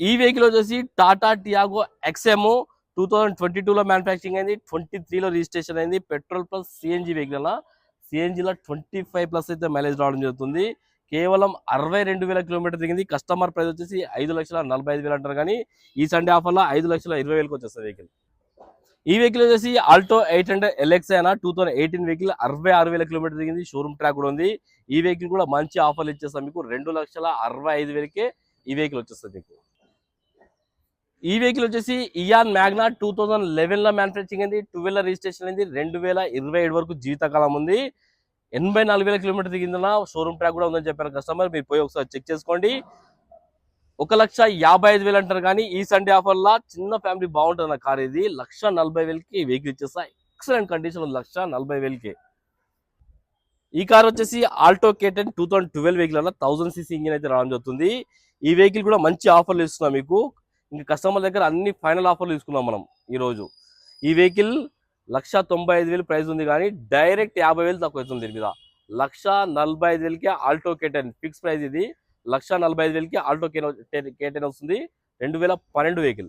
ఈ వెహికల్ వచ్చేసి Tata Tiago XM 2022లో manufacturing అయింది, 23లో రిజిస్ట్రేషన్ అయింది. పెట్రోల్ ప్లస్ సిఎన్జి వెహికల్ అలా. సిఎన్జిలో 25+ అయితే మైలేజ్ రావడం జరుగుతుంది. కేవలం 62,000 కిలోమీటర్ దిగింది. కస్టమర్ ప్రైస్ వచ్చేసి 5,45,000 అంటారు, కానీ ఈ సండే ఆఫర్లో 5,20,000కి వచ్చేస్తుంది వెహికల్. ఈ వెహికల్ వచ్చేసి ఆల్టో 800 ఎల్ఎక్స్ అయినా 2018 వెహికల్, 66,000 కిలోమీటర్ దిగింది. షోరూమ్ ట్రాక్ కూడా ఉంది. ఈ వెహికల్ కూడా మంచి ఆఫర్లు ఇచ్చేస్తాం మీకు. 2,65,000కే ఈ వెహికల్ వచ్చేస్తుంది మీకు. ఈ వెహికల్ వచ్చేసి ఇయాన్ మ్యాగ్నా 2011లో మ్యానుఫ్యాక్చరింగ్ అయింది, 12లో రిజిస్ట్రేషన్ అయింది. 2027 వరకు జీవితకాలం ఉంది. 84,000 కిలోమీటర్ దిగిందన్న. షోరూమ్ ట్రాక్ కూడా ఉందని చెప్పారు కస్టమర్. మీరు పోయి ఒకసారి చెక్ చేసుకోండి. 1,55,000 అంటారు, కానీ ఈ సండే ఆఫర్లా చిన్న ఫ్యామిలీ బాగుంటుంది కార్. ఇది 1,40,000కి వెహికల్ ఇచ్చేస్తా. ఎక్సలెంట్ కండిషన్ ఉంది 1,40,000కి. ఈ కార్ వచ్చేసి ఆల్టో K10 2012 వెహికల్ అన్న. 1000cc ఇంజిన్ అయితే రావడం జరుగుతుంది. ఈ వెహికల్ కూడా మంచి ఆఫర్లు ఇస్తున్నాం మీకు. ఇంకా కస్టమర్ దగ్గర అన్ని ఫైనల్ ఆఫర్లు తీసుకున్నాం మనం ఈరోజు. ఈ వెహికల్ 1,95,000 ప్రైస్ ఉంది, కానీ డైరెక్ట్ 50,000 తక్కువ అవుతుంది దీని మీద. 1,45,000కి ఆల్టో K10 ఫిక్స్ ప్రైస్ ఇది. 1,45,000కి ఆల్టో K10 వస్తుంది. 2012 వెహికల్.